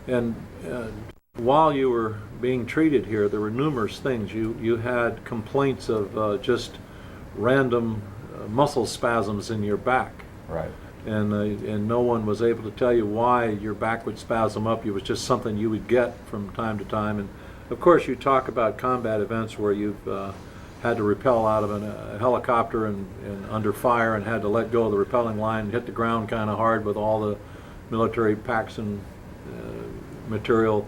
And while you were being treated here, there were numerous things. You had complaints of just random muscle spasms in your back. Right. And no one was able to tell you why your back would spasm up. It was just something you would get from time to time. And of course, you talk about combat events where you've had to rappel out of a helicopter and under fire and had to let go of the rappelling line and hit the ground kind of hard with all the military packs and material.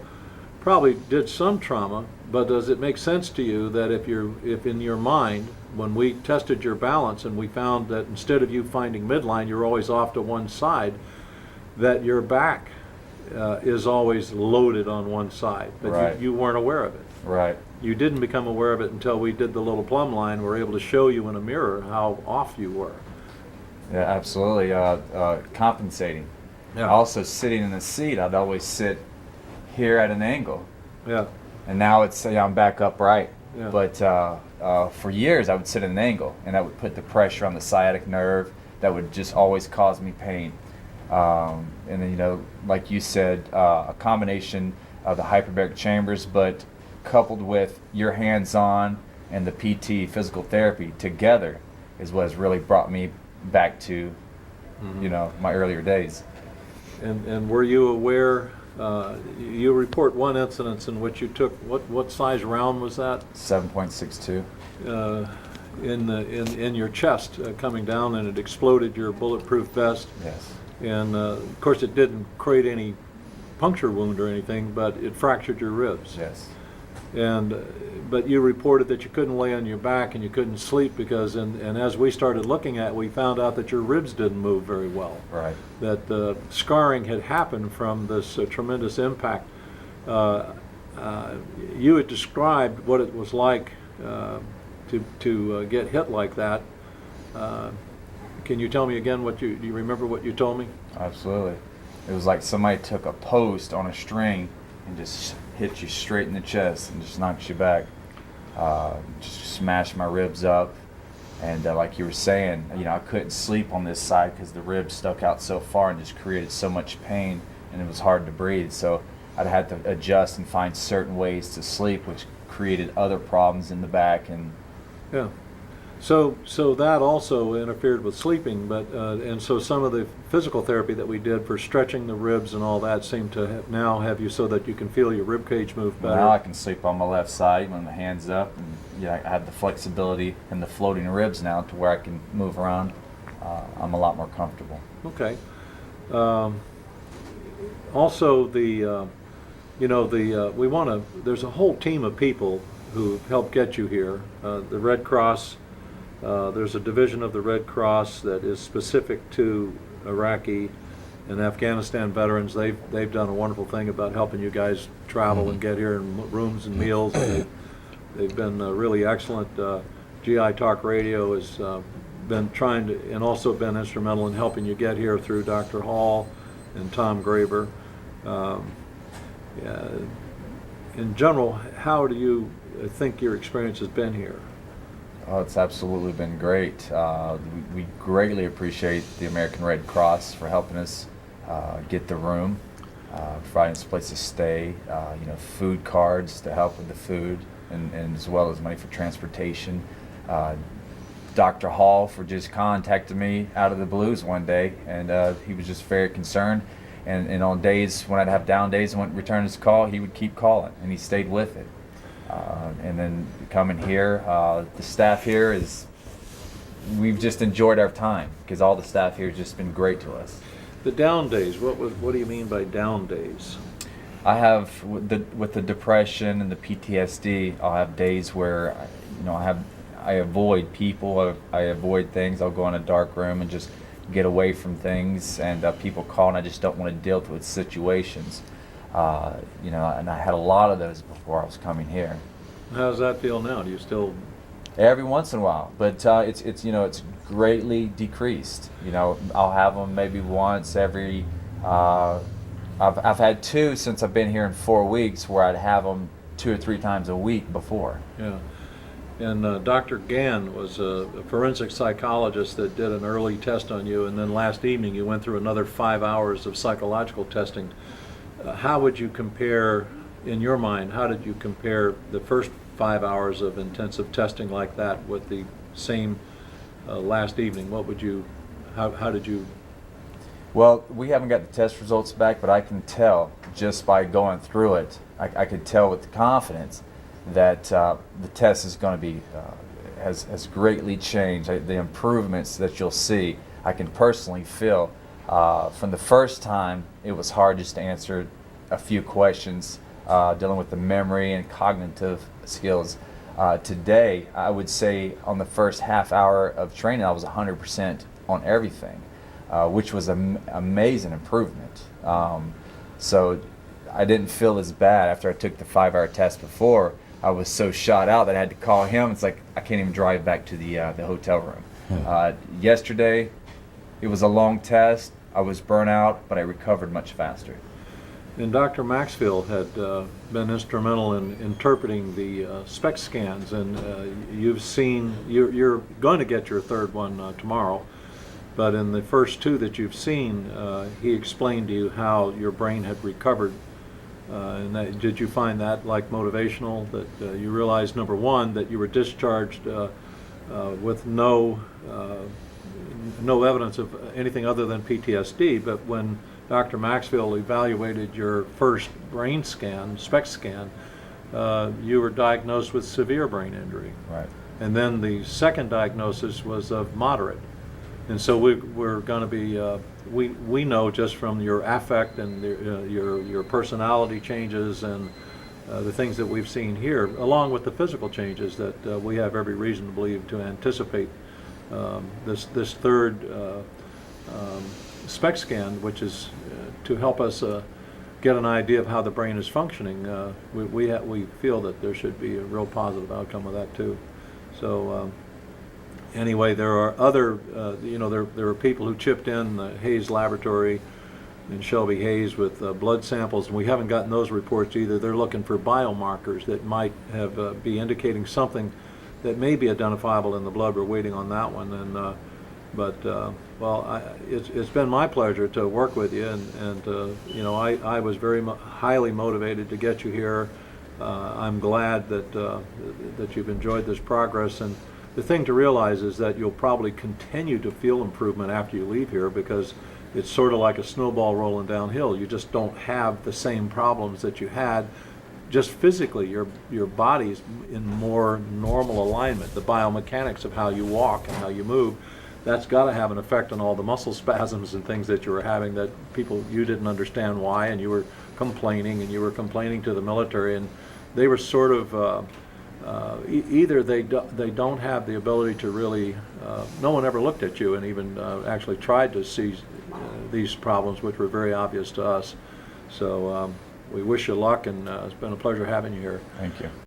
Probably did some trauma, but does it make sense to you that if in your mind, when we tested your balance and we found that instead of you finding midline, you're always off to one side, that your back is always loaded on one side, but right. you weren't aware of it. Right. You didn't become aware of it until we did the little plumb line. We were able to show you in a mirror how off you were. Yeah, absolutely. Compensating. Yeah. Also, sitting in the seat, I'd always sit here at an angle. Yeah. And now it's I'm back upright. Yeah. But for years, I would sit at an angle, and that would put the pressure on the sciatic nerve. That would just always cause me pain. And then, like you said, a combination of the hyperbaric chambers, but coupled with your hands-on and the PT physical therapy together is what has really brought me back to, my earlier days. And were you aware? You report one incident in which you took what size round was that? 7.62. In your chest coming down, and it exploded your bulletproof vest. Yes. And of course, it didn't create any puncture wound or anything, but it fractured your ribs. Yes. But you reported that you couldn't lay on your back and you couldn't sleep because, and as we started looking at it, we found out that your ribs didn't move very well. Right. That the scarring had happened from this tremendous impact. You had described what it was like to get hit like that. Can you tell me again do you remember what you told me? Absolutely. It was like somebody took a post on a string and just hit you straight in the chest and just knocks you back. Just smashed my ribs up. And like you were saying, I couldn't sleep on this side because the ribs stuck out so far and just created so much pain, and it was hard to breathe. So I'd had to adjust and find certain ways to sleep, which created other problems in the back. And yeah. So that also interfered with sleeping, but and so some of the physical therapy that we did for stretching the ribs and all that seemed to now have you so that you can feel your rib cage move better. Now I can sleep on my left side with my hands up, and I have the flexibility and the floating ribs now to where I can move around. I'm a lot more comfortable. Okay. Also, we want to. There's a whole team of people who helped get you here. The Red Cross. There's a division of the Red Cross that is specific to Iraqi and Afghanistan veterans. They've done a wonderful thing about helping you guys travel and get here in rooms and meals. And they've been really excellent. GI Talk Radio has been trying to, and also been instrumental in helping you get here through Dr. Hall and Tom Graber. In general, how do you think your experience has been here? Oh, it's absolutely been great. We greatly appreciate the American Red Cross for helping us get the room, providing us a place to stay, food cards to help with the food, and as well as money for transportation. Dr. Hall for just contacting me out of the blues one day, and he was just very concerned. And on days when I'd have down days and wouldn't return his call, he would keep calling, and he stayed with it. And then coming here, the staff here we've just enjoyed our time because all the staff here has just been great to us. The down days, what do you mean by down days? I have, with the depression and the PTSD, I'll have days where, I avoid people, I avoid things. I'll go in a dark room and just get away from things, and people call and I just don't want to deal with situations. And I had a lot of those before I was coming here. How does that feel now? Do you still? Every once in a while, but it's greatly decreased. I'll have them maybe once every. I've had two since I've been here in 4 weeks, where I'd have them 2 or 3 times a week before. Yeah. And Dr. Gann was a forensic psychologist that did an early test on you, and then last evening you went through another 5 hours of psychological testing. how would you compare, in your mind, how did you compare the first 5 hours of intensive testing like that with the same last evening? What would you, how did you? Well, we haven't got the test results back, but I can tell just by going through it, I could tell with confidence that the test is going to be, has greatly changed. The improvements that you'll see, I can personally feel. From the first time, it was hard just to answer a few questions dealing with the memory and cognitive skills. Today, I would say on the first half hour of training, I was 100% on everything, which was an amazing improvement. So I didn't feel as bad after I took the 5-hour test before. I was so shot out that I had to call him. It's like I can't even drive back to the hotel room. Yesterday, it was a long test. I was burnt out, but I recovered much faster. And Dr. Maxfield had been instrumental in interpreting the SPECT scans, and you've seen, you're going to get your third one tomorrow, but in the first two that you've seen, he explained to you how your brain had recovered. And did you find that like motivational, that you realized, number one, that you were discharged with no evidence of anything other than PTSD, but when Dr. Maxfield evaluated your first brain scan, SPECT scan, you were diagnosed with severe brain injury. Right. And then the second diagnosis was of moderate. And so we're going to be, we know just from your affect and your personality changes and the things that we've seen here, along with the physical changes, that we have every reason to believe to anticipate this third SPECT scan, which is to help us get an idea of how the brain is functioning. We feel that there should be a real positive outcome with that too. So anyway, there are other, there are people who chipped in, the Hayes Laboratory in Shelby Hayes, with blood samples, and we haven't gotten those reports either. They're looking for biomarkers that might have be indicating something that may be identifiable in the blood. We're waiting on that one, and well, it's been my pleasure to work with you, and I was very highly motivated to get you here. I'm glad that you've enjoyed this progress, and the thing to realize is that you'll probably continue to feel improvement after you leave here, because it's sort of like a snowball rolling downhill. You just don't have the same problems that you had. Just physically, your body's in more normal alignment. The biomechanics of how you walk and how you move, that's got to have an effect on all the muscle spasms and things that you were having, that you didn't understand why, and you were complaining to the military, and they were sort of either they don't have the ability to really, no one ever looked at you and even actually tried to see these problems, which were very obvious to us. So we wish you luck, and it's been a pleasure having you here. Thank you.